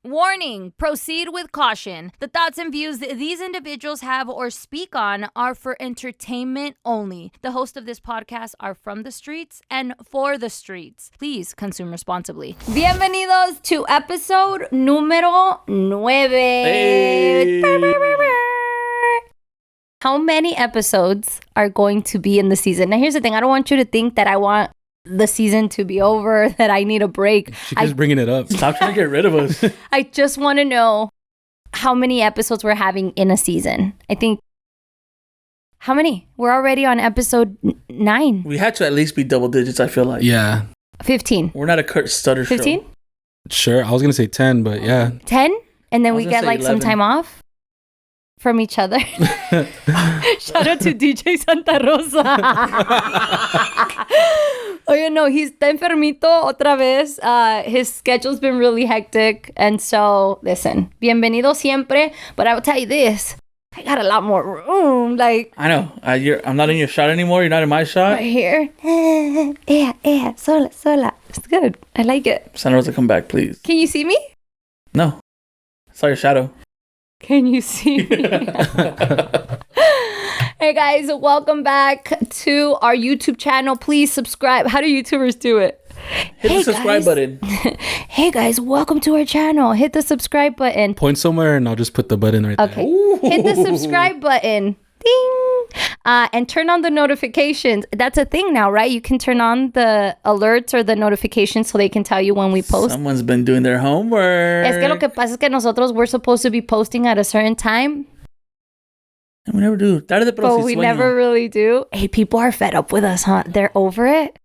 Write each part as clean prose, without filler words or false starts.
Warning, proceed with caution. The thoughts and views these individuals have or speak on are for entertainment only. The hosts of this podcast are from the streets and for the streets. Please consume responsibly. Bienvenidos to episode número 9. Hey. How many episodes are going to be in the season? Now, here's the thing. I don't want you to think that I want the season to be over, that I need a break. She keeps bringing it up. Stop trying to get rid of us. I just want to know how many episodes we're having in a season. I think, how many? We're already on episode 9. We had to at least be double digits, I feel like. Yeah. 15. We're not a Kurt Stutter 15? show. Sure. I was going to say 10, but yeah. 10? And then we get like 11. some time off from each other. Shout out to DJ Santa Rosa. Oye, no, he's está enfermito otra vez. His schedule's been really hectic. And so, listen, bienvenido siempre. But I will tell you this. I got a lot more room. Like, I know. I'm not in your shot anymore. You're not in my shot. Right here. Sola. It's good. I like it. Santa Rosa, come back, please. Can you see me? No. I saw your shadow. Can you see me? Hey guys, welcome back to our YouTube channel. Please subscribe. How do YouTubers do it? Hit the subscribe button. Hey guys, welcome to our channel. Hit the subscribe button. Point somewhere and I'll just put the button right there. Okay. Hit the subscribe button. Ding. And turn on the notifications. That's a thing now, right? You can turn on the alerts or the notifications so they can tell you when we post. Someone's been doing their homework. Es que lo que pasa es que nosotros we're supposed to be posting at a certain time. And we never do. But we never really do. Hey, people are fed up with us, huh? They're over it.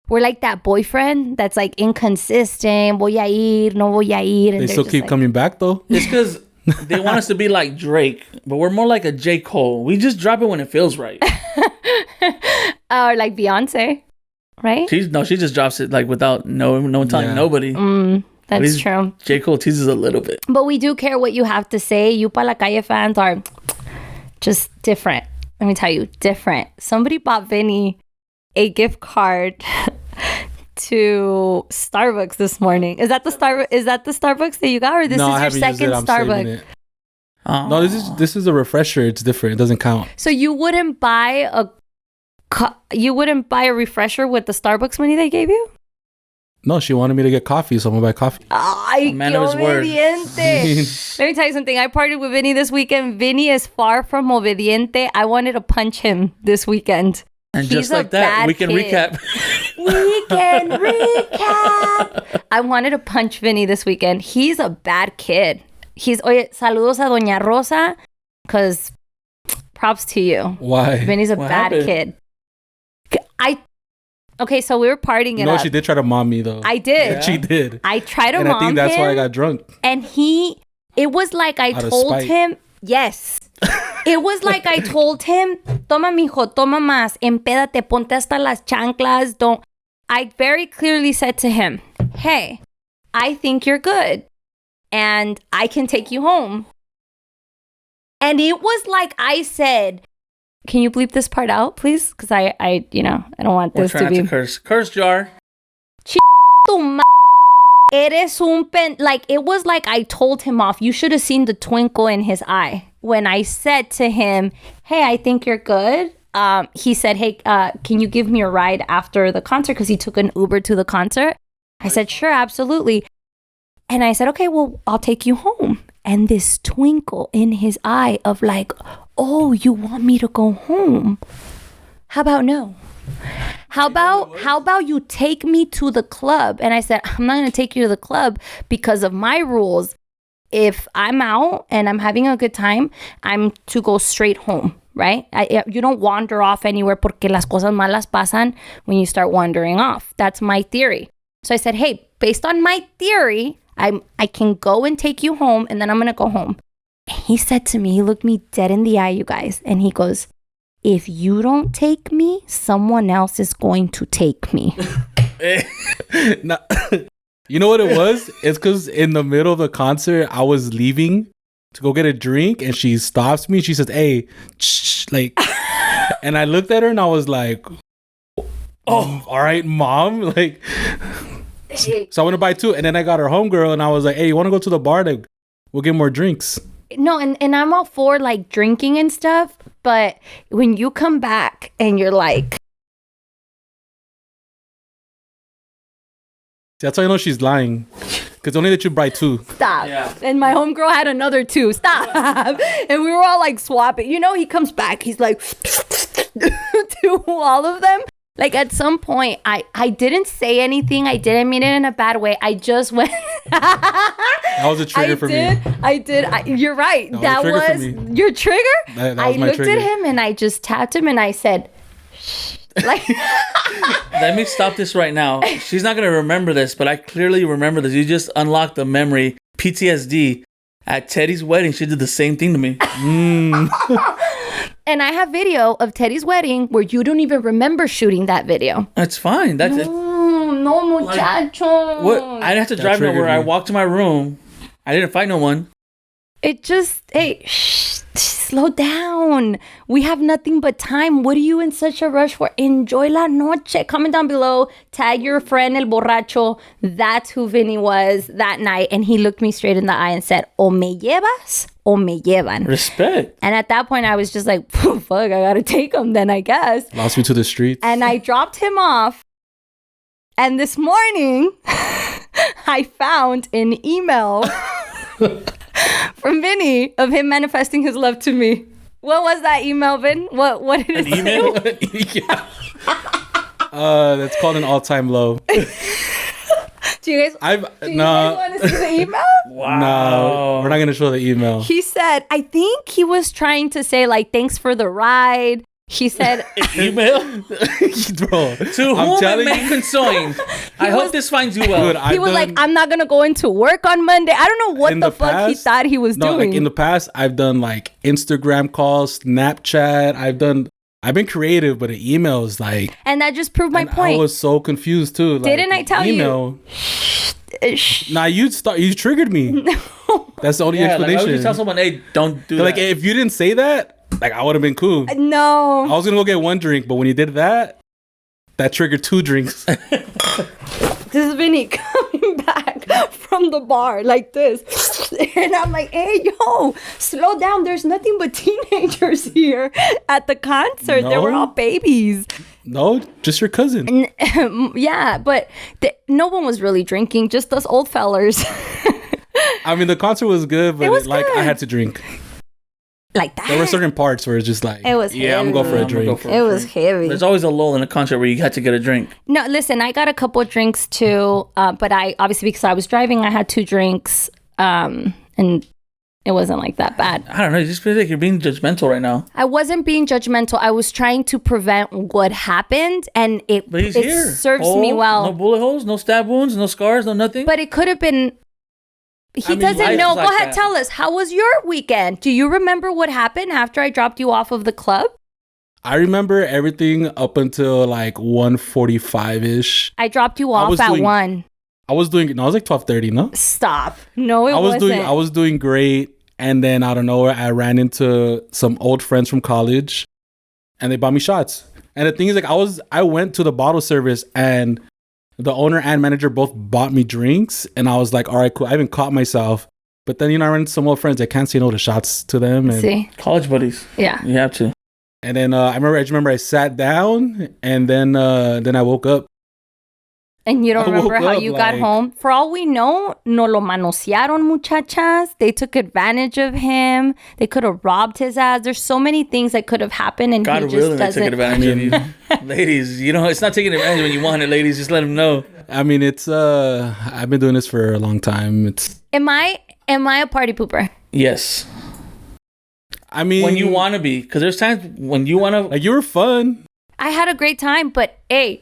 We're like that boyfriend that's like inconsistent. Voy a ir, no voy a ir. And they still keep coming back though. It's because they want us to be like Drake, but we're more like a J. Cole. We just drop it when it feels right. Or like Beyonce, right? She just drops it like without no one telling nobody. That's true. J. Cole teases a little bit. But we do care what you have to say. You Pa LA Calle fans are just different. Let me tell you, different. Somebody bought Vinnie a gift card to Starbucks this morning. Is that the Starbucks that you got, or this is your second Starbucks? No, this is a refresher. It's different. It doesn't count. So you wouldn't buy a refresher with the Starbucks money they gave you? No, she wanted me to get coffee, so I'm gonna buy coffee. Ay, man of his word. Let me tell you something. I partied with Vinnie this weekend. Vinnie is far from obediente. I wanted to punch him this weekend. And He's just like that, we can recap. I wanted to punch Vinnie this weekend. He's a bad kid. Oye, saludos a Doña Rosa, because props to you. Why? Vinnie's a bad kid. Okay, so we were partying it up. She did try to mom me though. I did. Yeah. She did. I tried to mom him. And I think that's why I got drunk. And it was like I told him, yes. It was like I told him, toma mijo, toma más, empédate, ponte hasta las chanclas, don't. I very clearly said to him, hey, I think you're good and I can take you home. And it was like I said, can you bleep this part out, please? Because I don't want this to be. Curse jar. Eres un pen. Like, it was like I told him off. You should have seen the twinkle in his eye when I said to him, hey, I think you're good. He said, hey, can you give me a ride after the concert? Because he took an Uber to the concert. I said, sure, absolutely. And I said, okay, well, I'll take you home. And this twinkle in his eye of like, oh, you want me to go home? How about no? How about you take me to the club? And I said, I'm not going to take you to the club because of my rules. If I'm out and I'm having a good time, I'm to go straight home, right? You don't wander off anywhere porque las cosas malas pasan when you start wandering off. That's my theory. So I said, hey, based on my theory, I can go and take you home and then I'm going to go home. And he said to me, he looked me dead in the eye, you guys. And he goes, if you don't take me, someone else is going to take me. You know what it was? It's because in the middle of the concert, I was leaving to go get a drink and she stops me. She says, hey, like, and I looked at her and I was like, oh, all right, mom. Like, So I went to buy 2, and then I got her homegirl, and I was like, "Hey, you want to go to the bar? We'll get more drinks." No, and I'm all for like drinking and stuff, but when you come back and you're like, That's how I know she's lying. Because only that you buy 2. stop. Yeah. And my homegirl had another 2. Stop. And we were all like swapping. You know, he comes back. He's like to all of them. Like at some point, I didn't say anything. I didn't mean it in a bad way. I just went. That was a trigger for me. I did. You're right. That was a trigger was for me. your trigger? That was I my looked trigger. at him and I just tapped him and I said, shh. Like, Let me stop this right now. She's not gonna remember this, but I clearly remember this. You just unlocked the memory, PTSD. At Teddy's wedding, she did the same thing to me. and I have video of Teddy's wedding where you don't even remember shooting that video. That's fine. That's it. No, muchacho. What? I didn't have to drive triggered nowhere. I me. walked to my room. I didn't fight no one. It just, hey, shh, slow down. We have nothing but time. What are you in such a rush for? Enjoy la noche. Comment down below. Tag your friend El Borracho. That's who Vinny was that night. And he looked me straight in the eye and said, o me llevas o me llevan. Respect. And at that point, I was just like, fuck, I gotta take him then, I guess. Lost me to the streets. And I dropped him off. And this morning, I found an email from Vinny of him manifesting his love to me. What was that email, Vin? What did it say? Email? Yeah. That's called an all-time low. Do you guys want to see the email? Wow. No, we're not gonna show the email. He said, I think he was trying to say like, thanks for the ride. He said, Email? Bro, To whom it may concern. I hope this finds you well. Dude, he was like, I'm not going to go into work on Monday. I don't know what in the the fuck he past- thought he was doing. Like in the past, I've done like Instagram calls, Snapchat. I've been creative, but the email is like. And that just proved my and point. I was so confused too. Like, Didn't I tell you? Shh. Nah, you triggered me. That's the only Yeah, like, why would explanation. you tell someone, hey, don't do Like that? if you didn't say that, like I would have been cool. I No. was gonna go get 1 drink, but when you did that, that triggered 2 drinks. This is Vinny coming back from the bar like this. And I'm like, hey, yo, slow down. There's nothing but teenagers here at the concert. They were No. all babies. No, just your cousin. Yeah, but no one was really drinking, just us old fellers. I mean, the concert was good, but was like good. I had to drink. Like that. There were certain parts where it's just like, It was yeah, I'm gonna go for a I'm gonna go drink. for It was heavy. There's always a lull in a concert where you had to get a drink. No, listen, I got a couple of drinks too, but I obviously because I was driving, I had 2 drinks, and it wasn't like that bad. I don't know. It just feels like you're being judgmental right now. I wasn't being judgmental. I was trying to prevent what happened, and it But he's here. serves Hole, me well. No bullet holes, no stab wounds, no scars, no nothing. But it could have been. He mean, doesn't life know. is Go like ahead, that. tell us. How was your weekend? Do you remember what happened after I dropped you off of the club? I remember everything up until like 1:45 ish. I dropped you off was at doing- 1. I was doing. No, it was like 12:30. No, Stop. No, it I was wasn't. I was doing great, and then out of nowhere, I ran into some old friends from college, and they bought me shots. And the thing is, like, I went to the bottle service, and the owner and manager both bought me drinks, and I was like, all right, cool. I even caught myself, but then I ran into some old friends. I can't say no to shots to them, and See? College buddies. Yeah. You have to. and then I just remember I sat down, and then I woke up. And you don't I remember woke how up, you got like- home? For all we know, no lo manosearon, muchachas. They took advantage of him. They could have robbed his ass. There's so many things that could have happened, and God he just really took doesn't. advantage of you. Ladies, you know, it's not taking advantage when you want it, ladies. Just let them know. I mean, it's I've been doing this for a long time. It's Am I a party pooper? Yes. I mean, When you want to be. Because there's times when you want to. like you were fun. I had a great time, but hey,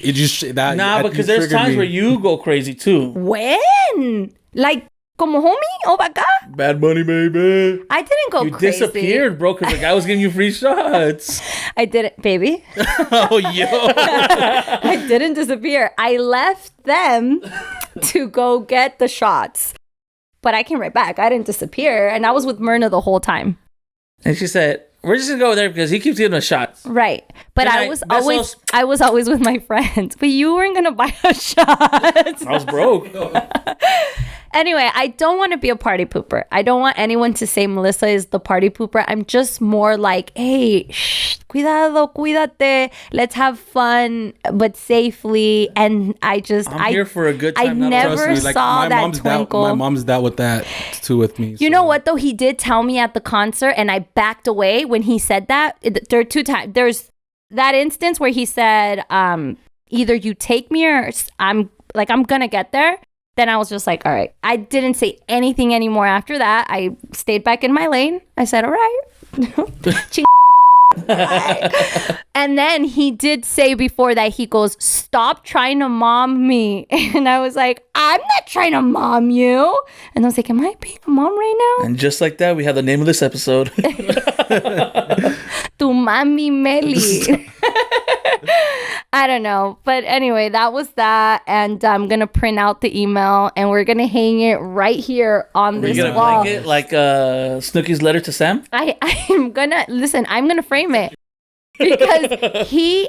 It just that Nah, you because there's triggered times me. where you go crazy too. when? Like, como homie? Oh, acá? Bad Bunny, baby. I didn't go You crazy. disappeared, bro, because the guy was giving you free shots. I didn't, baby. Oh, yo. I didn't disappear. I left them to go get the shots. But I came right back. I didn't disappear. And I was with Myrna the whole time. And she said, we're just gonna go there because he keeps giving us shots. Right. But I was always with my friends. But you weren't gonna buy a shot. I was broke. Anyway, I don't want to be a party pooper. I don't want anyone to say Melissa is the party pooper. I'm just more like, hey, cuidado, cuídate. Let's have fun, but safely. And I'm here for a good time. I never saw that twinkle. My mom's that with that too with me. You know what though? He did tell me at the concert, and I backed away when he said that. There are two times. There's that instance where he said, either you take me or I'm gonna get there. Then I was just like, all right. I didn't say anything anymore after that. I stayed back in my lane. I said, all right. And then he did say before that, he goes, stop trying to mom me. And I was like, I'm not trying to mom you. And I was like, am I being a mom right now? And just like that, we have the name of this episode. Tu Mami Meli. I don't know. But anyway, that was that. And I'm going to print out the email and we're going to hang it right here on this wall. Are you going to blank it like Snooki's letter to Sam? I'm going to frame it. Because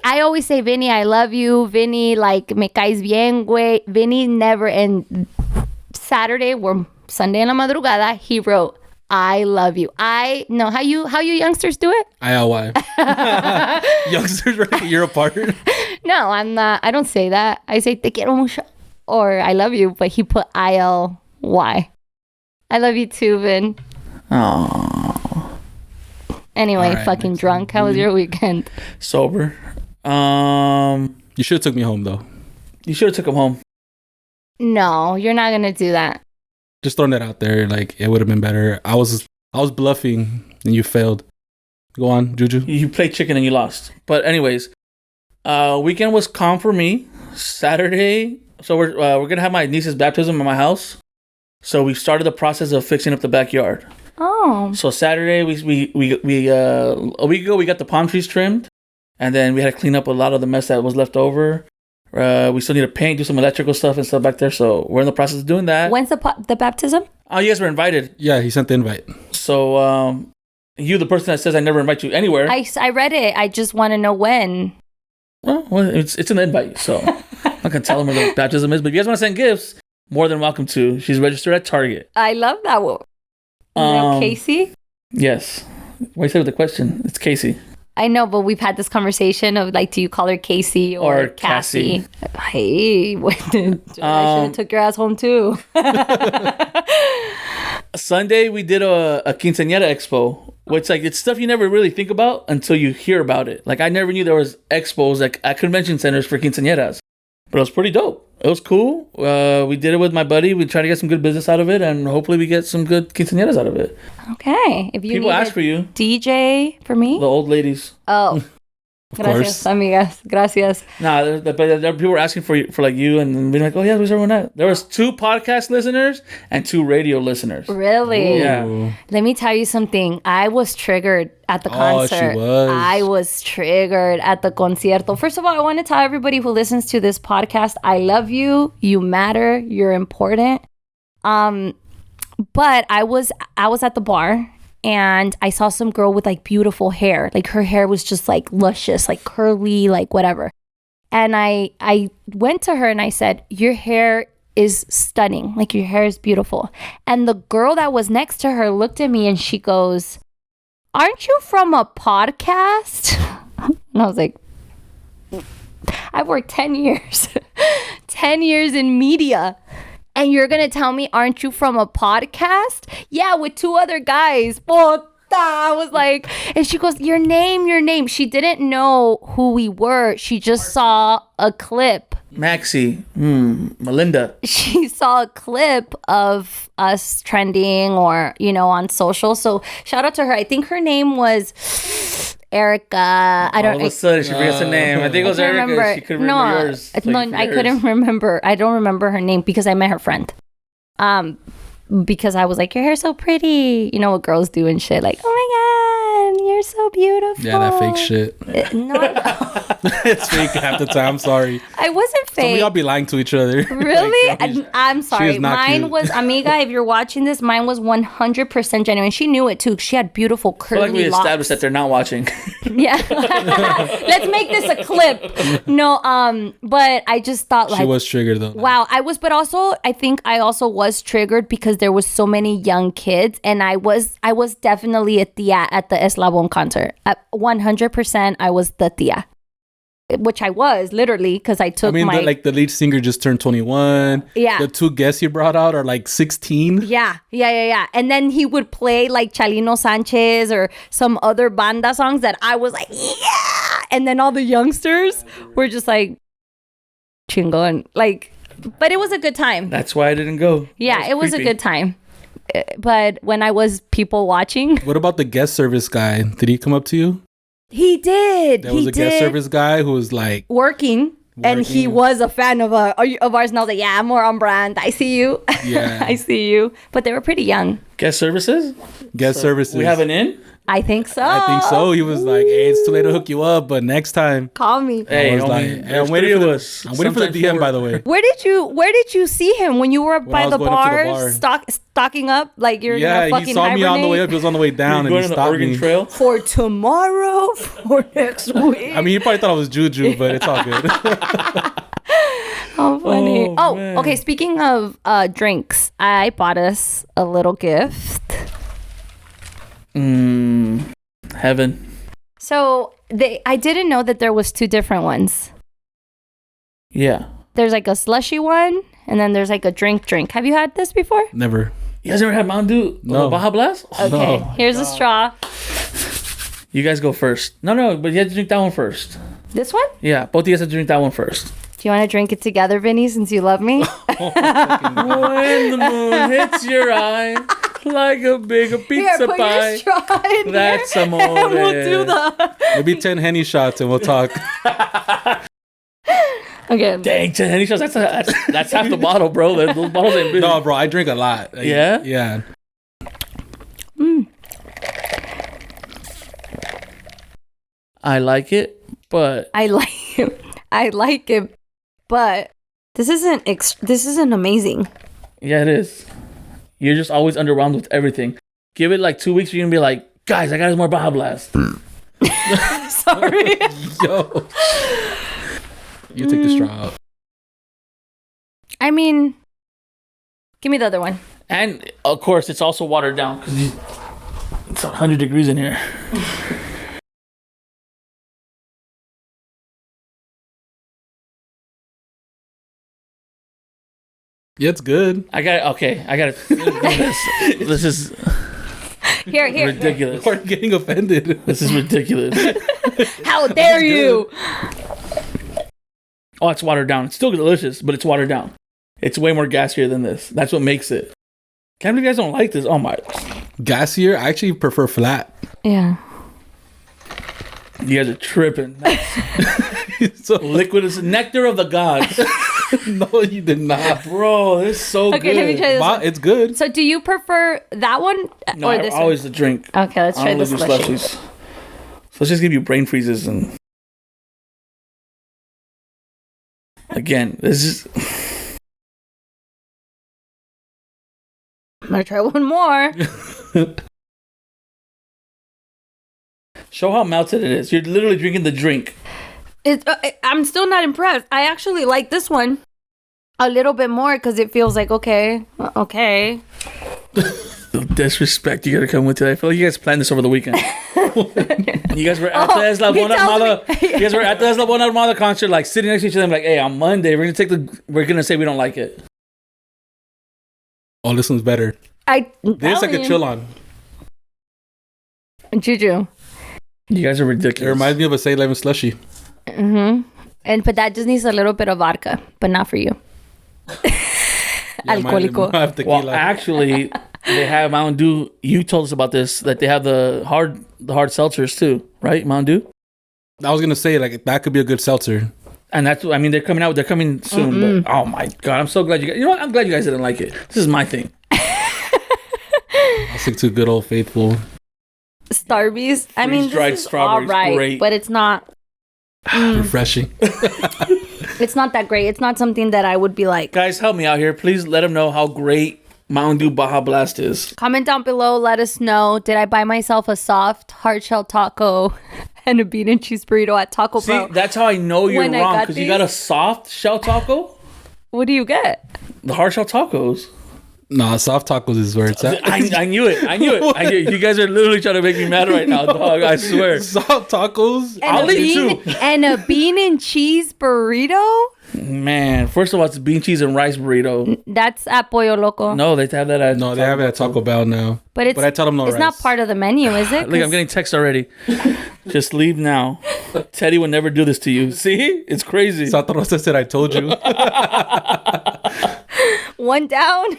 I always say, Vinny, I love you. Vinny, like, me caes bien, güey. Vinny never, and Saturday or Sunday en la madrugada, he wrote, I love you. I know how you youngsters do it. ILY. Youngsters, right? You're a part. No, I'm not. I don't say that. I say te quiero mucho or I love you, but he put ILY. I love you too, Vin. Aww. Anyway, right, fucking drunk. How was your weekend? Sober. You should have took me home though. You should have took him home. No, you're not gonna do that. Just throwing that out there, like it would have been better. I was bluffing and you failed. Go on, Juju. You played chicken and you lost. But anyways, weekend was calm for me. Saturday, so we're gonna have my niece's baptism in my house. So we started the process of fixing up the backyard. Oh. So Saturday we a week ago we got the palm trees trimmed, and then we had to clean up a lot of the mess that was left over. We still need to paint, do some electrical stuff and stuff back there. So we're in the process of doing that. When's the baptism? Oh, you guys were invited. Yeah, he sent the invite. So you, the person that says I never invite you anywhere. I read it. I just want to know when. Well, it's an invite, so I'm not gonna tell them where the baptism is. But if you guys want to send gifts, more than welcome to. She's registered at Target. I love that one. Casey? Yes. Why you say with the question? It's Casey. I know, but we've had this conversation of like, do you call her Casey or Cassie? Hey, I should have took your ass home too. Sunday we did a quinceañera expo, which like it's stuff you never really think about until you hear about it. Like I never knew there was expos like at convention centers for quinceañeras, but it was pretty dope. It was cool. We did it with my buddy. We tried to get some good business out of it, and hopefully we get some good quinceañeras out of it. Okay. If you people ask for you, DJ for me, the old ladies. Oh, gracias, amigas. Gracias. Nah, there people were asking for like you, and being like, oh yeah, who's everyone at? There was 2 podcast listeners and 2 radio listeners. Really? Ooh. Yeah. Let me tell you something. I was triggered at the concert. She was. I was triggered at the concierto. First of all, I want to tell everybody who listens to this podcast, I love you. You matter. You're important. But I was at the bar. And I saw some girl with like beautiful hair. Like her hair was just like luscious, like curly, like whatever. And I went to her and I said, your hair is stunning. Like your hair is beautiful. And the girl that was next to her looked at me and she goes, aren't you from a podcast? And I was like, I've worked 10 years. 10 years in media. And you're going to tell me, aren't you from a podcast? Yeah, with 2 other guys. Puta. I was like, and she goes, your name. She didn't know who we were. She just saw a clip. Maxie. Melinda. She saw a clip of us trending or, on social. So shout out to her. I think her name was Erica. All of a sudden, she forgets her name. I think it was Erica. Remember. She couldn't remember yours. No, I couldn't remember. I don't remember her name because I met her friend. Because I was like, your hair's so pretty. You know what girls do and shit. Like, oh my God, you're so so beautiful. Yeah, that fake shit. No, It's fake half the time. I'm sorry. I wasn't Some of fake. y'all be lying to each other. Really? Like, I'm sorry. is not Mine cute. was, amiga, if you're watching this, mine was 100% genuine. She knew it too. She had beautiful I feel curly like we locks. established that they're not watching. Yeah. Let's make this a clip. No, but I just thought like She was triggered though. wow, but also I think I also was triggered because there was so many young kids, and I was definitely a tia at the Eslabon concert. At 100% I was the tia. Which I was literally because I took I mean, my the lead singer just turned 21. Yeah. The 2 guests you brought out are like 16. Yeah. And then he would play like Chalino Sanchez or some other banda songs that I was like, yeah. And then all the youngsters were just like, chingon. Like, but it was a good time. That's why I didn't go. Yeah, it was a creepy. good time. But when I was people watching, What about the guest service guy? Did he come up to you? he did. There was a guest service guy who was like, working. And he Working. was a fan of ours. And I was like, yeah, I'm more on brand. I see you. Yeah. I see you. But they were pretty young. Guest services? guest services. We have an in? I think so. I think so. He was like, hey, it's too late to hook you up, but next time. Call me. Hey, I was homie, like, hey, there's I'm waiting three for of the, us. I'm waiting for the Sometimes DM, four. by the way. Where did you see him when you were by I was the going up to the bar, bar. stocking up like you're Yeah, gonna he fucking saw me on the way hibernate? up. He was on the way down, You're and he going on the stopped Oregon me. Trail? For tomorrow, for next week. I mean, he probably thought I was Juju, but it's all good. Oh, funny. Oh, Oh, man. okay. Speaking of drinks, I bought us a little gift. Heaven. So I didn't know that there was 2 different ones. Yeah. There's like a slushy one, and then there's like a drink. Have you had this before? Never. You guys ever had Mountain Dew? No. Baja Blast? Okay. No. Here's a straw. You guys go first. No, but you have to drink that one first. This one? Yeah, both of you guys have to drink that one first. Do you want to drink it together, Vinny, since you love me? When the moon hits your eye like a big Here, pizza put pie. your straw in That's here, amore. and we'll do the... Maybe 10 Henny shots and we'll talk. Okay. Dang, 10 Henny shots. That's half the bottle, bro. Those bottles ain't big. No, bro, I drink a lot. Like, Yeah? Yeah. I like it, but I like it, but this isn't amazing. yeah, it is. You're just always underwhelmed with everything. Give it like 2 weeks, you're gonna be like, guys, I got more Baja Blast. Sorry. Yo. You take the straw out. I mean, give me the other one. And of course, it's also watered down because it's 100 degrees in here. Yeah, it's good. I got it. This is Here. ridiculous. We're getting offended. This is ridiculous. How dare you? Oh, it's watered down. It's still delicious, but it's watered down. It's way more gassier than this. That's what makes it. Can't believe you guys don't like this. Oh my. Gassier, I actually prefer flat. Yeah. You guys are tripping. So, Liquid is nectar of the gods. no, you did not. Bro, this is so Okay, good. let me try this. Wow, One. it's good. So, do you prefer that one No, or this always the drink. one? Okay, let's I try don't this really do slushy. slushies. So let's just give you brain freezes and again, this is I'm gonna try one more. show how melted it is. You're literally drinking the drink. I'm still not impressed. I actually like this one a little bit more because it feels like okay. The disrespect you gotta come with today. I feel like you guys planned this over the weekend. You guys were at the Esla he Buena tells Armada. me- You guys were at the Esla Buena Armada concert, like sitting next to each other, like, hey, on Monday we're gonna say we don't like it. Oh, this one's better. This This I could chill on. Juju. You guys are It ridiculous. reminds me of a 7-Eleven slushy. But that just needs a little bit of vodka, but not for you. Yeah, mine Alcoholico. have tequila. Well, actually, they have Mountain Dew. You told us about this, that they have the hard seltzers too, right? Mountain Dew. I was gonna say like that could be a good seltzer. And that's, I mean, they're coming soon. But, oh my God, I'm so glad you guys, you know what? I'm glad you guys didn't like it. This is my thing. I'll stick to good old faithful. Starbies. I mean, Freeze-dried this is all strawberries, right, great. but it's not. Refreshing. It's not that great. It's not something that I would be like. Guys, help me out here. Please let them know how great Mountain Dew Baja Blast is. Comment down below. Let us know. Did I buy myself a soft hard shell taco and a bean and cheese burrito at Taco See, Bell? that's how I know you're When I wrong, got because you got a these- soft shell taco. What do you get? The hard shell tacos. Nah, soft tacos is where it's at. I knew it. I knew it. You guys are literally trying to make me mad right now, dog. I swear. Soft tacos. I'll eat two. And a bean and cheese burrito? Man, first of all, it's a bean, cheese, and rice burrito. That's at Pollo Loco. No, they have that at No, they have it at Taco Bell now. But I tell them no it's rice. not part of the menu, is it? Look, I'm getting text already. Just leave now. Teddy would never do this to you. See? It's crazy. Santa Rosa said I told you. One down.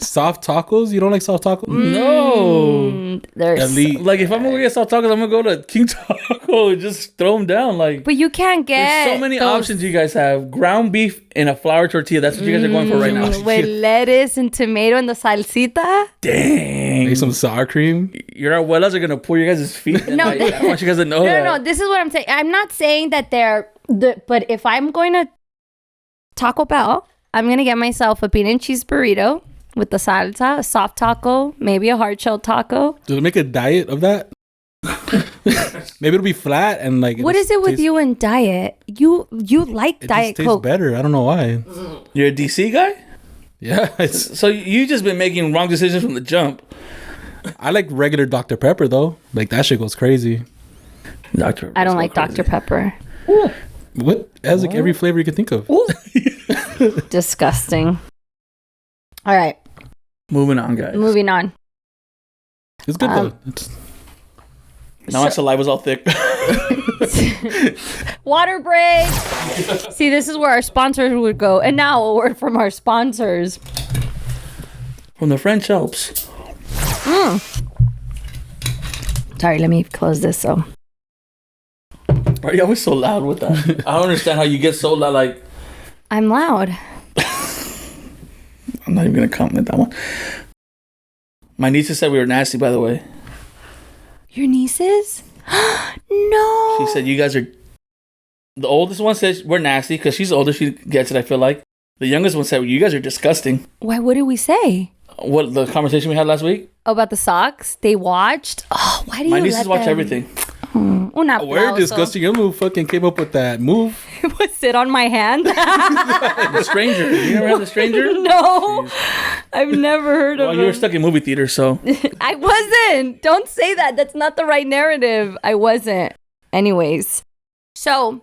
Soft tacos? You don't like soft tacos? No. There's Elite. Like, if I'm going to get soft tacos, I'm going to go to King Taco and just throw them down. Like, But you can't get there's so many those options you guys have. Ground beef in a flour tortilla. That's what you guys are going for right now. with lettuce and tomato and the salsita. Dang. Maybe some sour cream? Your abuelas are going to pull your guys' feet. No, Like, I want you guys to know No, that. no, this is what I'm saying. I'm not saying that but if I'm going to Taco Bell, I'm going to get myself a bean and cheese burrito with the salsa, a soft taco, maybe a hard shell taco. Do they make a diet of that? Maybe it'll be flat and like. What is it with you and diet? You like It Diet just tastes Coke. better. I don't know why. You're a DC guy? Yeah, it's. So you just been making wrong decisions from the jump. I like regular Dr Pepper though. Like that shit goes crazy. Doctor, I don't like Dr. Pepper. What? It has like every flavor you can think of. Disgusting. All right, Moving on, guys. moving on. It's good though. It's, Now my saliva's all thick. Water break. See, this is where our sponsors would go. And now a word from our sponsors. From the French Alps. Sorry, let me close this. So Why are you always so loud with that? I don't understand how you get so loud. Like, I'm loud. I'm not even going to comment that one. My nieces said we were nasty, by the way. Your nieces? No. She said you guys are... The oldest one says we're nasty because she's older. She gets it, I feel like. The youngest one said, you guys are disgusting. Why? What did we say? What, the conversation we had last week? Oh, about the socks? They watched? Oh, why do you My nieces let watch them? everything. Un we're aplauso. disgusting. Your move fucking came up with that move. Was sit on my hand? The Stranger. You never had The Stranger? No. I've never heard Well, of you were it. stuck in movie theaters, so... I wasn't. Don't say that. That's not the right narrative. I wasn't. Anyways. So,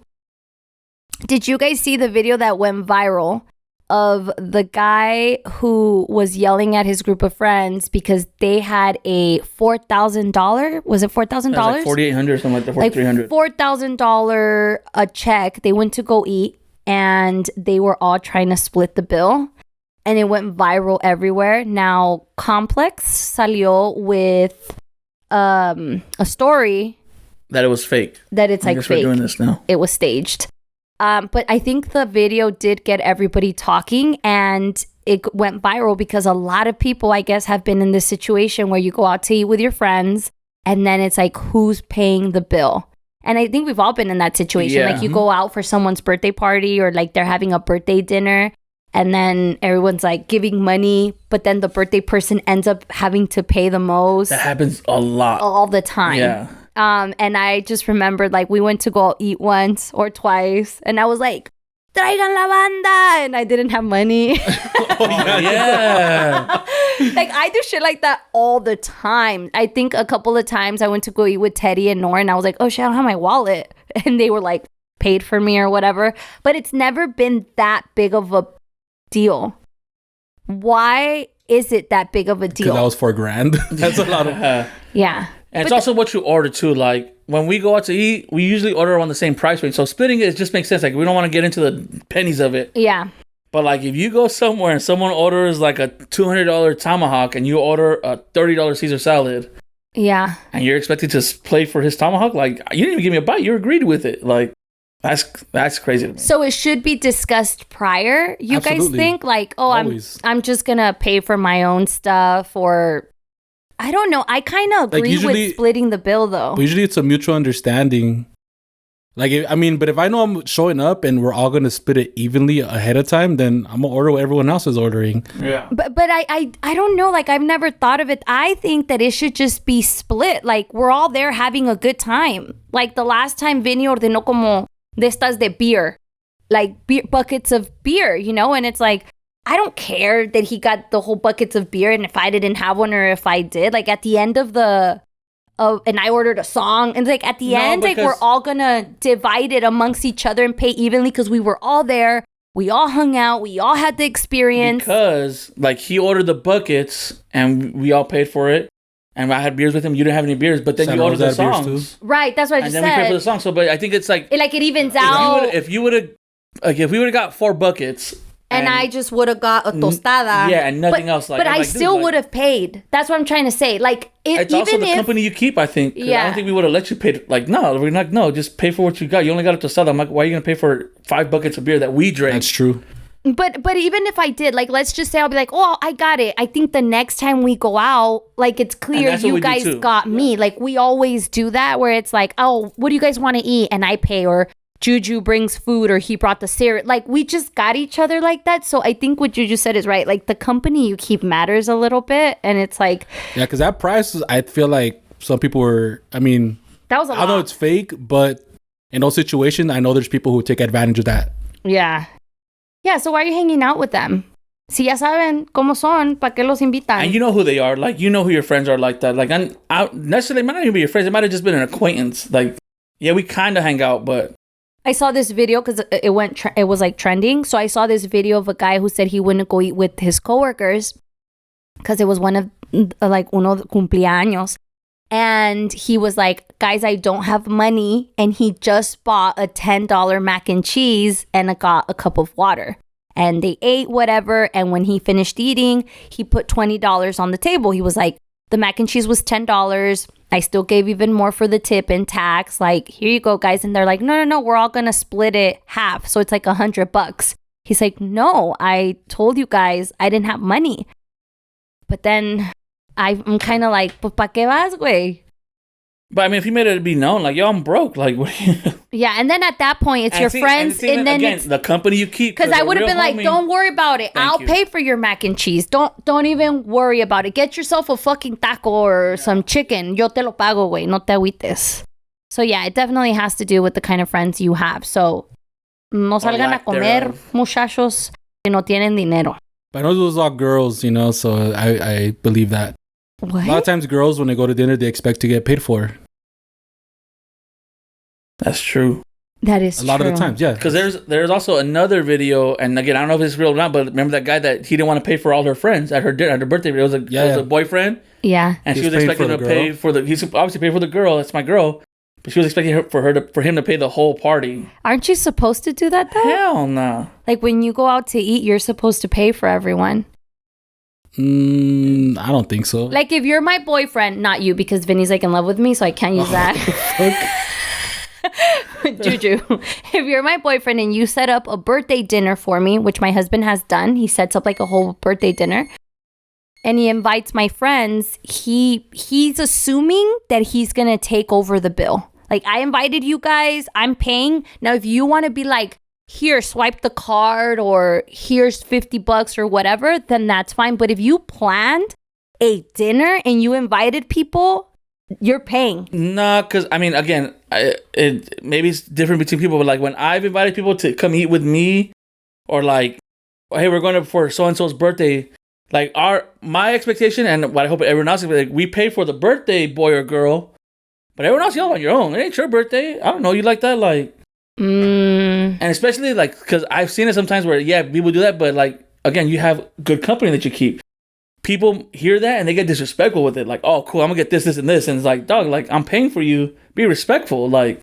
did you guys see the video that went viral of the guy who was yelling at his group of friends because they had a $4,000? Was it $4,000? It was like 4,800 or something like that, Like 4,300. $4,000 a check. They went to go eat and they were all trying to split the bill. And it went viral everywhere. Now, Complex salió with a story That it was fake. that it's I like guess fake. we're doing this now. It was staged. But I think the video did get everybody talking and it went viral because a lot of people, I guess, have been in this situation where you go out to eat with your friends and then it's like, who's paying the bill? And I think we've all been in that situation. Yeah. Like you go out for someone's birthday party or like they're having a birthday dinner and then everyone's like giving money, but then the birthday person ends up having to pay the most That happens a lot. all the time. Yeah. And I just remembered like we went to go eat once or twice and I was like, traigan la banda, and I didn't have money. Yeah. Like I do shit like that all the time. I think a couple of times I went to go eat with Teddy and Nora and I was like, oh shit, I don't have my wallet. And they were like paid for me or whatever. But it's never been that big of a deal. Why is it that big of a Because deal? that was $4,000. That's a lot of. Yeah. And it's also what you order too. Like when we go out to eat, we usually order on the same price range. So splitting it just makes sense. Like we don't want to get into the pennies of it. Yeah. But like if you go somewhere and someone orders like a $200 tomahawk and you order a $30 Caesar salad Yeah. and you're expected to play for his tomahawk, like you didn't even give me a bite. You agreed with it. Like that's crazy to me. So it should be discussed prior. You guys Absolutely. think like, oh, Always. I'm just gonna pay for my own stuff, or I don't know. I kind of agree with splitting the bill, though. But usually it's a mutual understanding. Like, but if I know I'm showing up and we're all going to split it evenly ahead of time, then I'm going to order what everyone else is ordering. Yeah. But I don't know. Like, I've never thought of it. I think that it should just be split. Like, we're all there having a good time. Like, the last time Vinny ordenó como de estas de beer. Like, buckets of beer, you know? And it's like, I don't care that he got the whole buckets of beer and if I didn't have one or if I did. Like, at the end of and I ordered a song. And like at the end, like we're all gonna divide it amongst each other and pay evenly because we were all there. We all hung out. We all had the experience. Because like he ordered the buckets and we all paid for it. And I had beers with him. You didn't have any beers, but then you ordered the songs. Right, that's what I just said. And then we paid for the songs. So, but I think it's like it evens out. If we would have got 4 buckets. And I just would have got a tostada. Yeah, and nothing else. But I still would have paid. That's what I'm trying to say. Like, it's also the company you keep, I think. Yeah. I don't think we would have let you pay. Like, no, we're not. No, just pay for what you got. You only got a tostada. I'm like, why are you going to pay for 5 buckets of beer that we drank? That's true. But even if I did, like, let's just say I'll be like, oh, I got it. I think the next time we go out, like, it's clear you guys got me. Like, we always do that where it's like, oh, what do you guys want to eat? And I pay, or Juju brings food, or he brought the syrup. Like, we just got each other like that. So I think what Juju said is right. Like, the company you keep matters a little bit. And it's like... Yeah, because that price, I feel like some people were... I mean... That was a lot. I know it's fake, but in those situations, I know there's people who take advantage of that. Yeah. Yeah, so why are you hanging out with them? Si ya saben cómo son, ¿pa qué los invitan? And you know who they are. Like, you know who your friends are like that. Like, necessarily might not even be your friends. It might have just been an acquaintance. Like, yeah, we kind of hang out, but... I saw this video because it was like trending. So I saw this video of a guy who said he wouldn't go eat with his coworkers because it was one of like uno de cumpleaños. And he was like, guys, I don't have money. And he just bought a $10 mac and cheese and got a cup of water. And they ate whatever. And when he finished eating, he put $20 on the table. He was like, the mac and cheese was $10. I still gave even more for the tip and tax. Like, here you go, guys. And they're like, no, we're all going to split it half. So it's like $100. He's like, no, I told you guys I didn't have money. But then I'm kind of like, pues, ¿pa qué vas, güey? But I mean, if he made it be known, like, yo, I'm broke. Like, what do you... Yeah, and then at that point, it's your friends. And then again, it's the company you keep. Because I would have been like, don't worry about it. I'll pay for your mac and cheese. Don't even worry about it. Get yourself a fucking taco or some chicken. Yo te lo pago, güey. No te agüites. So yeah, it definitely has to do with the kind of friends you have. So, no salgan a comer, muchachos, que no tienen dinero. But I know those are all girls, you know, so I believe that. What? A lot of times girls, when they go to dinner, they expect to get paid for. That's true. That is true. A lot of the times, yeah. Because there's also another video, and again, I don't know if it's real or not, but remember that guy that he didn't want to pay for all her friends at her birthday video? It was a boyfriend. Yeah. And she was expecting to pay for he's obviously paid for the girl. That's my girl. But she was expecting for him to pay the whole party. Aren't you supposed to do that though? Hell no. Like when you go out to eat, you're supposed to pay for everyone. I don't think so. Like if you're my boyfriend, not you, because Vinny's like in love with me, so I can't use that. Juju, if you're my boyfriend and you set up a birthday dinner for me, which my husband has done, he sets up like a whole birthday dinner and he invites my friends, he's assuming that he's gonna take over the bill. Like, I invited you guys, I'm paying. Now if you want to be like, here, swipe the card, or here's $50 or whatever, then that's fine. But if you planned a dinner and you invited people, you're paying. Nah, because I mean, again, maybe it's different between people, but like when I've invited people to come eat with me, or like, hey, we're going to for so and so's birthday. Like my expectation, and what I hope everyone else is, like, we pay for the birthday boy or girl, but everyone else, you're on your own. It ain't your birthday. I don't know. You like that, like. And especially like, because I've seen it sometimes where people do that, but like again, you have good company that you keep. People hear that and they get disrespectful with it. Like, oh, cool, I'm gonna get this, and this. And it's like, dog, like, I'm paying for you. Be respectful. Like,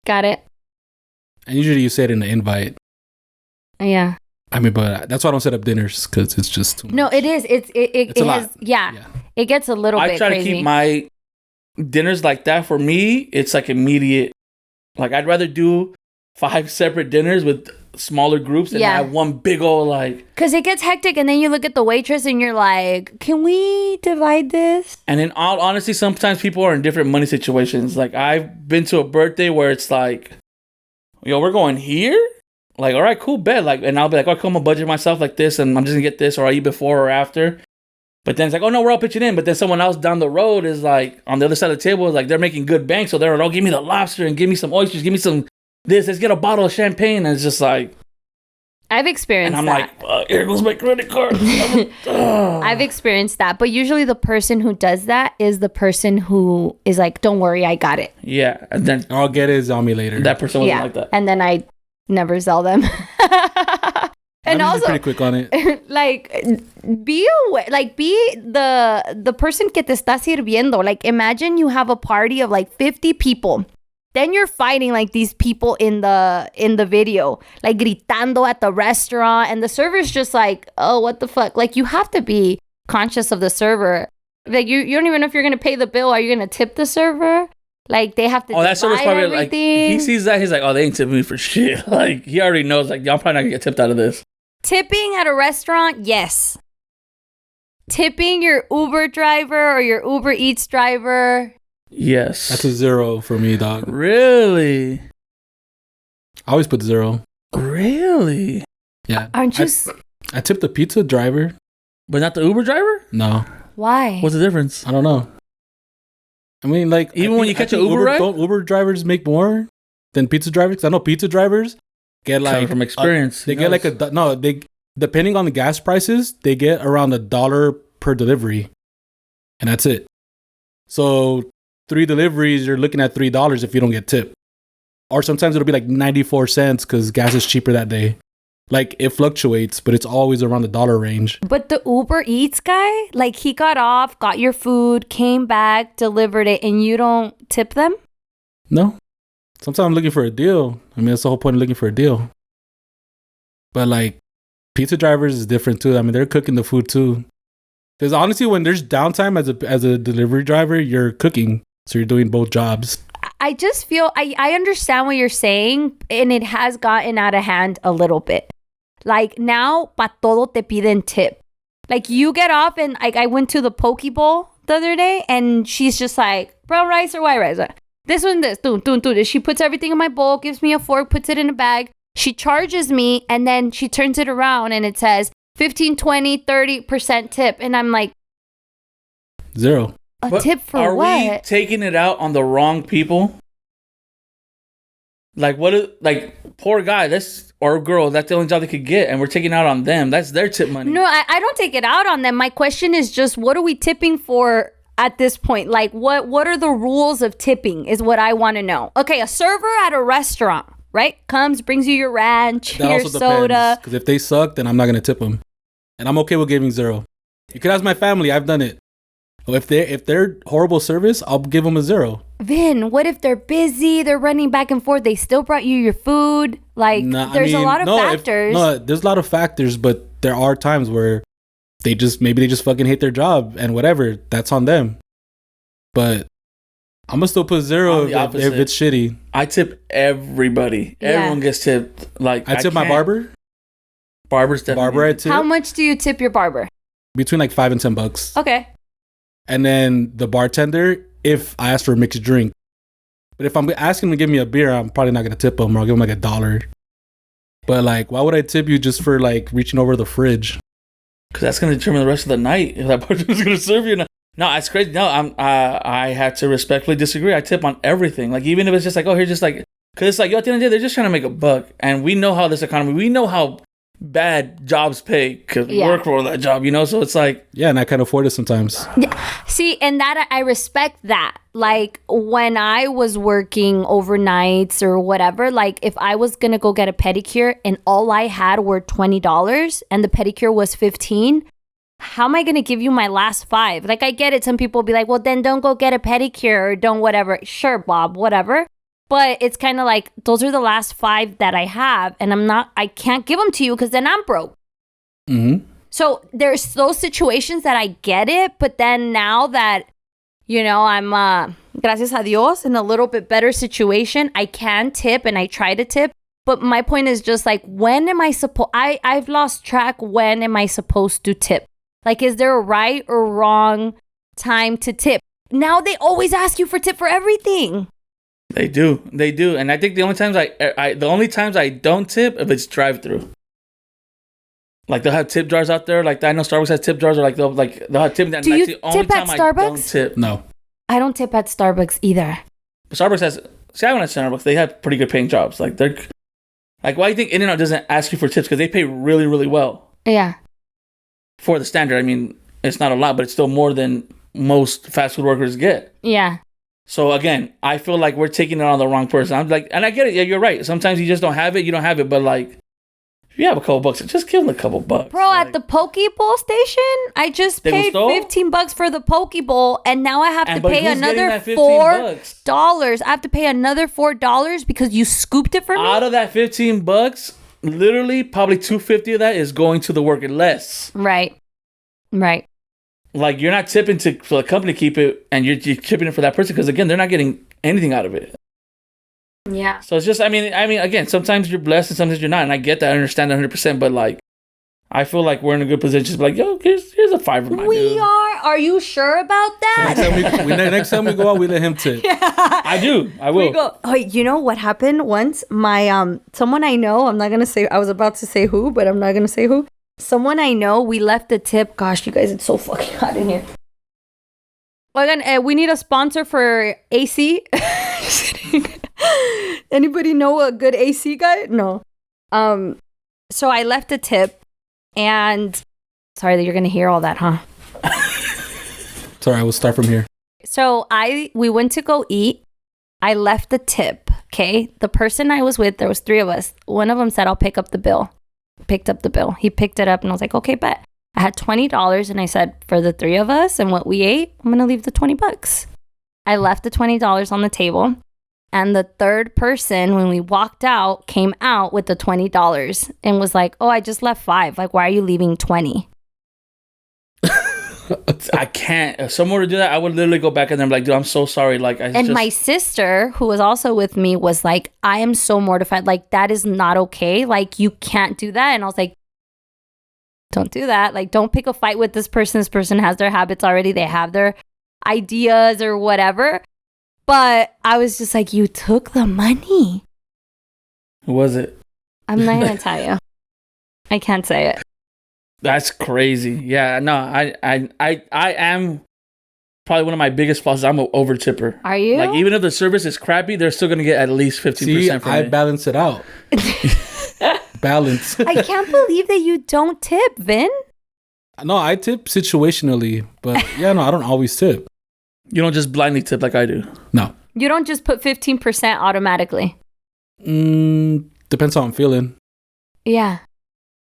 got it. And usually you say it in the invite. Yeah. I mean, but that's why I don't set up dinners, because it's just too much. No, it is. It a has, lot. Yeah. It gets a little bit crazy. I try to keep my dinners like that. For me, it's like immediate. Like, I'd rather do 5 separate dinners with smaller groups and Yeah. have one big old like. Because it gets hectic, and then you look at the waitress and you're like, can we divide this? And in all honesty, sometimes people are in different money situations. Like I've been to a birthday where it's like, yo, we're going here. Like, all right, cool, bet. Like, and I'll be like, oh, come on, budget myself like this, and I'm just gonna get this, or I eat before or after. But then it's like, oh no, we're all pitching in. But then someone else down the road is like, on the other side of the table, is like they're making good bank, so they're like, oh, give me the lobster and give me some oysters, give me some this. Let's get a bottle of champagne, and it's just like, I've experienced and I'm that. like, here goes my credit card. I've experienced that. But usually the person who does that is the person who is like, don't worry, I got it. Yeah, and then I'll get it on me later. that person wasn't like that. And then I never sell them. And I'm usually also, pretty quick on it. like, be aware, like, be the person que te está sirviendo. Like, imagine you have a party of like 50 people. Then you're fighting like these people in the video, like gritando at the restaurant, and the server's just like, oh, what the fuck? Like, you have to be conscious of the server. Like, you don't even know if you're gonna pay the bill. Are you gonna tip the server? Like, they have to. Oh, that server's divide probably like, he sees that, he's like, oh, they ain't tipping me for shit. Like, he already knows, like, I'm probably not gonna get tipped out of this. Tipping at a restaurant, yes. Tipping your Uber driver or your Uber Eats driver. Yes. That's a 0 for me, dog. Really? I always put 0. Really? Yeah. Aren't you? I tipped the pizza driver. But not the Uber driver? No. Why? What's the difference? I don't know. I mean, like, Even when you catch an Uber ride? don't Uber drivers make more than pizza drivers? 'Cause I know pizza drivers get like Coming from experience. they get like they depending on the gas prices, they get around $1 per delivery, and that's it. So 3 deliveries, you're looking at $3 if you don't get tipped, or sometimes it'll be like 94 cents because gas is cheaper that day. Like, it fluctuates, but it's always around the dollar range. But the Uber Eats guy, like, he got off, got your food, came back, delivered it, and you don't tip them? No. Sometimes I'm looking for a deal. I mean, that's the whole point of looking for a deal. But, like, pizza drivers is different, too. I mean, they're cooking the food, too. Because, honestly, when there's downtime as a delivery driver, you're cooking. So you're doing both jobs. I just feel, I understand what you're saying, and it has gotten out of hand a little bit. Like, now, pa todo te piden tip. Like, you get off, and like, I went to the poke bowl the other day, and she's just like, brown rice or white rice? This one, this, dun, dun, dun. She puts everything in my bowl, gives me a fork, puts it in a bag. She charges me, and then she turns it around, and it says 15, 20, 30% tip. And I'm like, 0. a tip for are what? we taking it out on the wrong people? Like, like, poor guy, or girl, that's the only job they could get, and we're taking it out on them. That's their tip money. No, I don't take it out on them. My question is just, what are we tipping for at this point? Like, what are the rules of tipping is what I want to know. Okay, a server at a restaurant, right? Comes, brings you your ranch, That your also soda. depends. Because if they suck, then I'm not going to tip them. And I'm okay with giving 0. You can ask my family. I've done it. If they're horrible service, I'll give them a 0. Vin, what if they're busy? They're running back and forth. They still brought you your food. Like, there's a lot of factors. There's a lot of factors, but there are times where maybe they just fucking hate their job and whatever. That's on them. But I'm gonna still put 0 if it's shitty. I tip everybody. Yeah. Everyone gets tipped. Like, I tip my barber. Barber's definitely. I tip How much do you tip your barber? between like $5 and $10. Okay. And then the bartender, if I ask for a mixed drink. But if I'm asking him to give me a beer, I'm probably not gonna tip him, or I'll give him like $1. But like, why would I tip you just for like reaching over the fridge? Because that's gonna determine the rest of the night if that bartender's gonna serve you. No, it's crazy. No, I have to respectfully disagree. I tip on everything. Like, even if it's just like, oh, here, just like, because it's like, yo, at the end of the day, they're just trying to make a buck, and we know how this economy. We know how bad jobs pay because we work for that job, so it's like, yeah, and I can't afford it sometimes. See, and that I respect that. Like, when I was working overnights or whatever, like, if I was gonna go get a pedicure and all I had were $20 and the pedicure was $15, how am I gonna give you my last $5? Like, I get it, some people will be like, well, then don't go get a pedicure or don't whatever. Sure, Bob, whatever. But it's kind of like, those are the last $5 that I have, and I can't give them to you because then I'm broke. Mm-hmm. So there's those situations that I get it, but then now that, I'm, gracias a Dios, in a little bit better situation, I can tip and I try to tip. But my point is just like, when am I supposed... I've lost track. When am I supposed to tip? Like, is there a right or wrong time to tip? Now they always ask you for tip for everything. They do. And I think the only times I don't tip if it's drive-through. Like, they'll have tip jars out there. Like, I know Starbucks has tip jars, or like they'll have tip. Do you the only tip at time I Starbucks? don't tip. No. I don't tip at Starbucks either. Starbucks has... See, I went at Starbucks. They have pretty good paying jobs. Like, they're... Like, why do you think In-N-Out doesn't ask you for tips? Because they pay really, really well. Yeah. For the standard. I mean, it's not a lot, but it's still more than most fast food workers get. Yeah. So, again, I feel like we're taking it on the wrong person. I'm like... And I get it. Yeah, you're right. Sometimes you just don't have it. You don't have it. But, like... If you have a couple bucks, just give them a couple bucks. Bro, like, at the Poke Bowl station, I just paid $15 for the Poke Bowl, and now I have to pay another $4. I have to pay another $4 because you scooped it for me? Out of that $15, literally, probably $2.50 of that is going to the worker less. Right. Like, you're not tipping for the company to keep it, and you're tipping it for that person because, again, they're not getting anything out of it. Yeah. So it's just, I mean, again, sometimes you're blessed and sometimes you're not. And I get that. I understand that 100%. But, like, I feel like we're in a good position to be like, yo, here's a $5, my dude. Are you sure about that? Next time we go out, we let him tip. Yeah. I do. I will. You know what happened once? My, someone I know, I'm not going to say, I was about to say who, but I'm not going to say who. Someone I know, we left a tip. Gosh, you guys, it's so fucking hot in here. Oigan, we need a sponsor for AC. Anybody know a good AC guy? No. So I left a tip, and sorry that you're gonna hear all that, huh? Sorry, we'll start from here. So we went to go eat. I left the tip. Okay, the person I was with, there was 3 of us. One of them said, "I'll pick up the bill." Picked up the bill. He picked it up, and I was like, "Okay, bet." I had $20, and I said, for the 3 of us and what we ate, I'm gonna leave the $20. I left the $20 on the table. And the third person, when we walked out, came out with the $20 and was like, "Oh, I just left 5. Like, why are you leaving 20?" I can't. If someone were to do that, I would literally go back and then be like, dude, I'm so sorry. Like, my sister, who was also with me, was like, "I am so mortified. Like, that is not okay. Like, you can't do that." And I was like, don't do that. Like, don't pick a fight with this person. This person has their habits already. They have their ideas or whatever. But I was just like, you took the money. Who was it? I'm not going to tell you. I can't say it. That's crazy. Yeah, no, I am probably one of my biggest flaws. I'm an over tipper. Are you? Like, even if the service is crappy, they're still going to get at least 15% from I me. balance it out. Balance. I can't believe that you don't tip, Vin. No, I tip situationally. But yeah, no, I don't always tip. You don't just blindly tip like I do. No. You don't just put 15% automatically. Depends how I'm feeling. Yeah.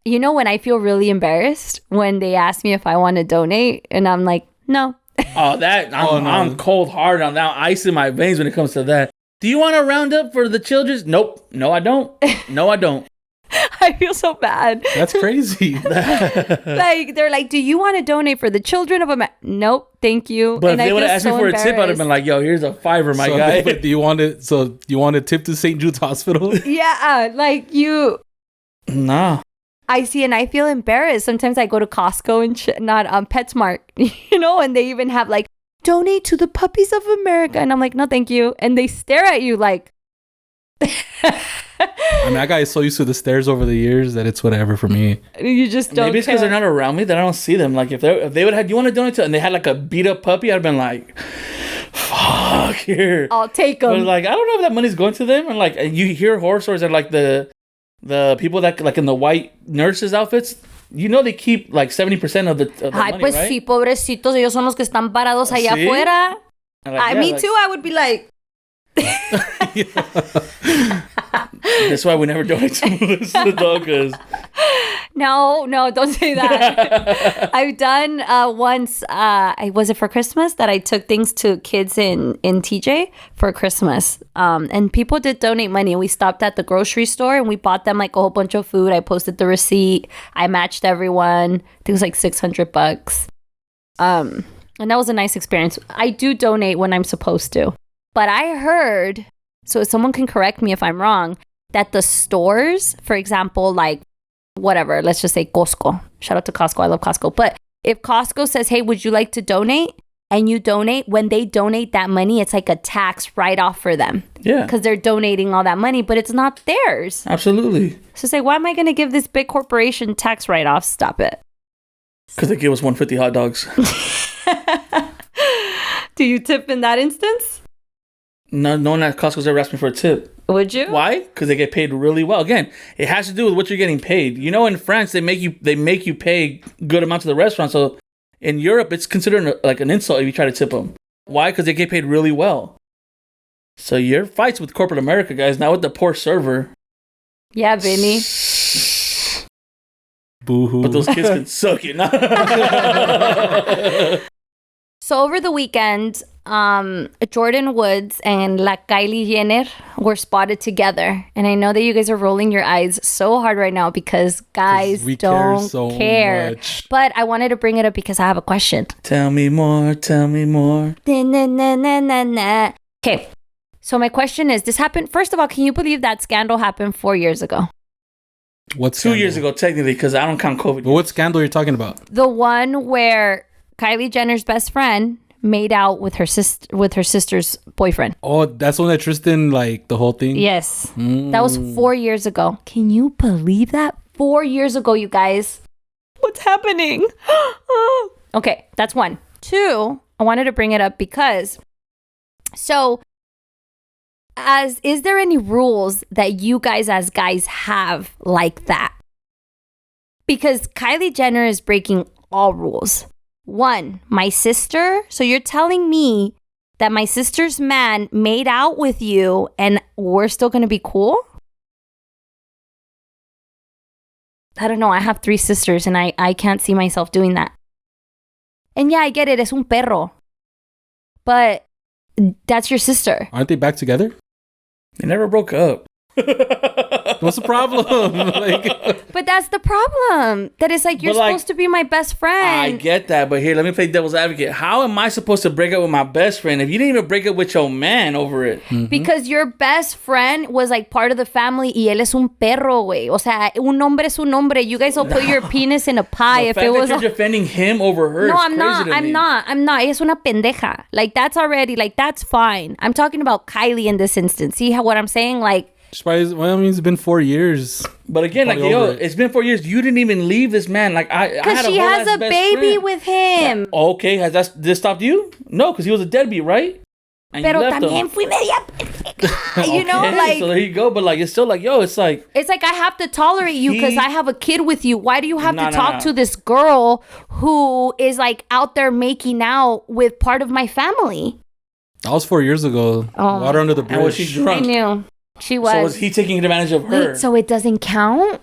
You know when I feel really embarrassed? When they ask me if I want to donate and I'm like, no. Oh, that, I'm cold hard on that. Ice in my veins when it comes to that. Do you want to round up for the children's? Nope. No, I don't. No, I don't. I feel so bad. That's crazy. Like, they're like, do you want to donate for the children of America? Nope, thank you. But and if they would have asked me for a tip, I'd have been like, yo, here's a $5, my guy. But do you want to tip to St. Jude's Hospital? Yeah, like you. Nah. I see, and I feel embarrassed. Sometimes I go to Costco and not PetSmart, and they even have like, donate to the puppies of America. And I'm like, no, thank you. And they stare at you like. I mean, I got so used to the stares over the years that it's whatever for me. You just don't. Maybe it's because they're not around me that I don't see them. Like if they would have, you want to donate to, and they had like a beat up puppy, I'd have been like, fuck here. I'll take them. But like, I don't know if that money's going to them. And like, you hear horror stories and like the people that like in the white nurses outfits. They keep like 70% of the money, pues right? Sí, pobrecitos. Ellos son los que están parados allá afuera. Like, me too. I would be like. That's why we never donate to the dog. Cause... No, don't say that. I've done once. Was it for Christmas that I took things to kids in TJ for Christmas? And people did donate money. And we stopped at the grocery store and we bought them like a whole bunch of food. I posted the receipt. I matched everyone. I think it was like $600. And that was a nice experience. I do donate when I'm supposed to. But I heard, so someone can correct me if I'm wrong, that the stores, for example, like whatever, let's just say Costco. Shout out to Costco. I love Costco. But if Costco says, hey, would you like to donate? And you donate, when they donate that money, it's like a tax write-off for them. Yeah. Because they're donating all that money, but it's not theirs. Absolutely. So say, why am I going to give this big corporation tax write-off? Stop it. Because they gave us 150 hot dogs. Do you tip in that instance? No one at Costco's ever asked me for a tip. Would you? Why? Because they get paid really well. Again, it has to do with what you're getting paid. You know, in France, they make you pay good amounts to the restaurant. So in Europe, it's considered like an insult if you try to tip them. Why? Because they get paid really well. So your fights with corporate America, guys, not with the poor server. Yeah, Vinny. Boo-hoo. But those kids can suck it. So over the weekend, Jordan Woods and La Kylie Jenner were spotted together. And I know that you guys are rolling your eyes so hard right now because guys don't care. Much. But I wanted to bring it up because I have a question. Tell me more. Tell me more. Okay. So my question is, this happened, first of all, can you believe that scandal happened 4 years ago? What 2 years ago, technically, because I don't count COVID. But what scandal are you talking about? The one where Kylie Jenner's best friend made out with her sister's boyfriend. Oh, that's when that Tristan, like, the whole thing? Yes. That was 4 years ago. Can you believe that? 4 years ago, you guys. What's happening? Okay, that's one. Two, I wanted to bring it up because, is there any rules that you guys as guys have like that? Because Kylie Jenner is breaking all rules. One, my sister. So you're telling me that my sister's man made out with you and we're still going to be cool? I don't know. I have 3 sisters and I can't see myself doing that. And yeah, I get it. Es un perro. But that's your sister. Aren't they back together? They never broke up. What's the problem? But that's the problem. That is like, you're supposed to be my best friend. I get that, but here, let me play devil's advocate. How am I supposed to break up with my best friend if you didn't even break up with your man over it? Mm-hmm. Because your best friend was like part of the family y él es un perro, güey. O sea, un hombre es un hombre. You guys will put your penis in a pie The if fact it was... that you're defending him over her. No, is I'm not. crazy to me. I'm not. Es una pendeja. Like, that's already, like, that's fine. I'm talking about Kylie in this instance. See what I'm saying? Like... Well, I mean, it's been 4 years. But again, like, it's been 4 years. You didn't even leave this man. Like, because she has a baby with him. Yeah. Okay, has this stopped you? No, because he was a deadbeat, right? And Pero you left también him. fui media pendeja. You know, like... So there you go. But, like, it's still like, yo, it's like... It's like, I have to tolerate you because I have a kid with you. Why do you have to talk to this girl who is, like, out there making out with part of my family? That was 4 years ago. Oh, Water under the bridge. And was she drunk? I knew. She was. So was he taking advantage of her? Wait, so it doesn't count?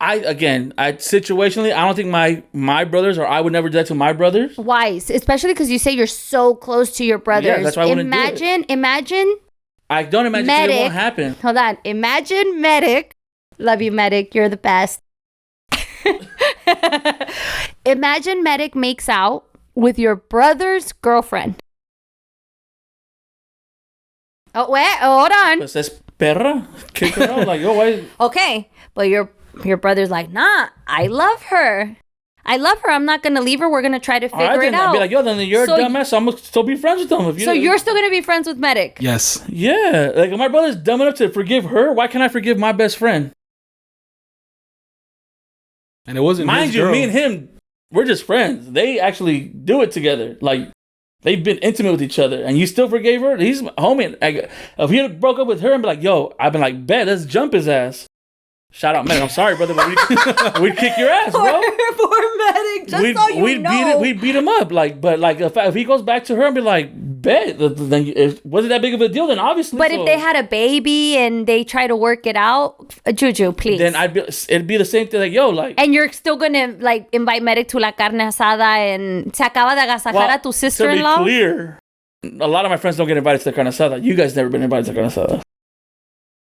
Situationally, I don't think my brothers, or I would never do that to my brothers. Why? Especially because you say you're so close to your brothers. Yeah, that's why I wouldn't do it. Imagine. I don't imagine Medic, it won't happen. Hold on. Imagine Medic. Love you, Medic. You're the best. Imagine Medic makes out with your brother's girlfriend. Oh, wait, hold on. Pues es perra. Kick her out. Like, yo, why? Okay, but your brother's like, nah, I love her. I'm not going to leave her. We're going to try to figure it out. I'd be like, yo, then you're So a dumbass, so I'm going to still be friends with them. So you're still going to be friends with Medic? Yes. Yeah. Like, if my brother's dumb enough to forgive her, why can't I forgive my best friend? And it wasn't Mind his you, girl. me and him, we're just friends. They actually do it together. Like, they've been intimate with each other, and you still forgave her? He's my homie. Like, if he had broke up with her and be like, yo, I've been like, bet, let's jump his ass. Shout out, Medic. I'm sorry, brother, but we'd kick your ass, bro. Poor Medic, just so you know. We'd beat him up. Like, but like, if he goes back to her and be like, bet, then was it that big of a deal? Then obviously. But if they had a baby and they try to work it out, Juju, please. Then it'd be the same thing. Like, yo, like. And you're still gonna like invite Medic to la carne asada and se acaba de agasajar a tu sister-in-law? To be clear, a lot of my friends don't get invited to the carne asada. You guys never been invited to the carne asada.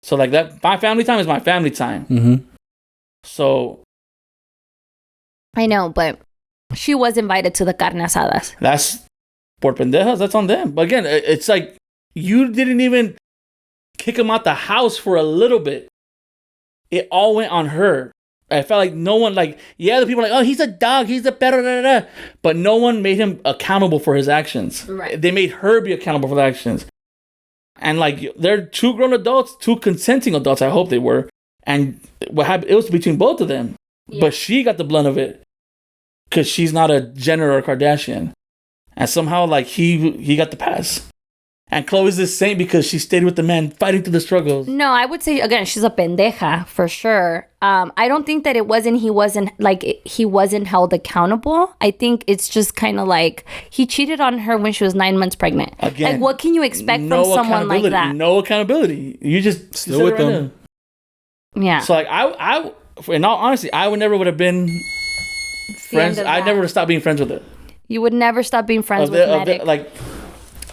So like that, my family time is my family time. Mm-hmm. So. I know, but she was invited to the carne asadas. That's por pendejas. That's on them. But again, it's like you didn't even kick him out the house for a little bit. It all went on her. I felt like no one, like, yeah, the people were like, oh, he's a dog, he's a perro, da, da, da. But no one made him accountable for his actions. Right. They made her be accountable for the actions. And like, they're 2 grown adults, 2 consenting adults, I hope they were. And what happened, it was between both of them. Yeah. But she got the blunt of it. Because she's not a Jenner or a Kardashian. And somehow, like, he got the pass. And Chloe's the same because she stayed with the man fighting through the struggles. No, I would say, again, she's a pendeja for sure. I don't think that he wasn't held accountable. I think it's just kind of like he cheated on her when she was 9 months pregnant. Again, like, what can you expect from someone like that? No accountability. You just still with them. Yeah. So like I in all honesty, I would have been friends. I never would have stopped being friends with her. You would never stop being friends with Medic. Like,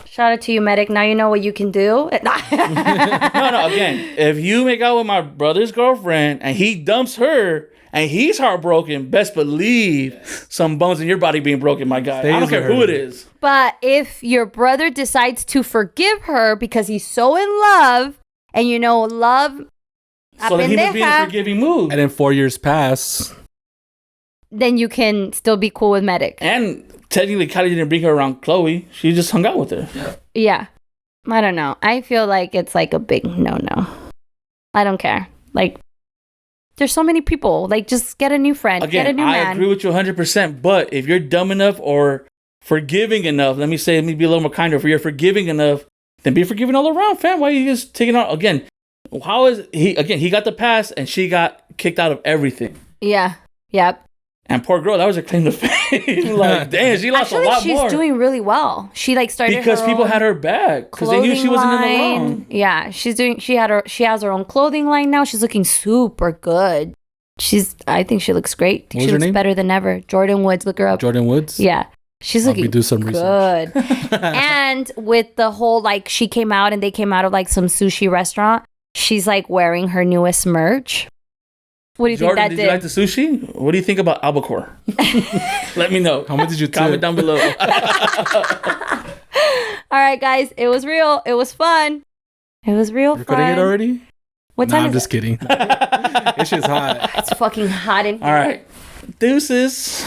shout out to you, Medic. Now you know what you can do. No. Again, if you make out with my brother's girlfriend and he dumps her and he's heartbroken, best believe some bones in your body being broken, my guy. I don't care who it is. But if your brother decides to forgive her because he's so in love, and love. So then he must be in a forgiving mood. And then 4 years pass. Then you can still be cool with Medic. And technically, Kylie didn't bring her around Chloe. She just hung out with her. Yeah. I don't know. I feel like it's like a big no-no. I don't care. Like, there's so many people. Like, just get a new friend. Again, get a new man. I agree with you 100%. But if you're dumb enough or forgiving enough, let me be a little more kinder. If you're forgiving enough, then be forgiving all around, fam. Why are you just taking out? Again, how is he? Again, he got the pass and she got kicked out of everything. Yeah. Yep. And poor girl, that was her claim to fame. Like, damn, she lost a lot more. She's doing really well. She like started because people had her back because they knew she wasn't in the wrong. Yeah, she has her own clothing line now. She's looking super good. I think she looks great. She looks better than ever. Jordan Woods, look her up. Jordan Woods? Yeah. She's looking do some good. research. And with the whole, like, she came out and they came out of like some sushi restaurant. She's like wearing her newest merch. What do you think that did? Did you like the sushi? What do you think about albacore? Let me know. How much did you tip? Comment down below. All right, guys. It was real. It was fun. It was real fun. Recording it already? What time I'm just kidding. It's just hot. It's fucking hot in here. All right. Deuces.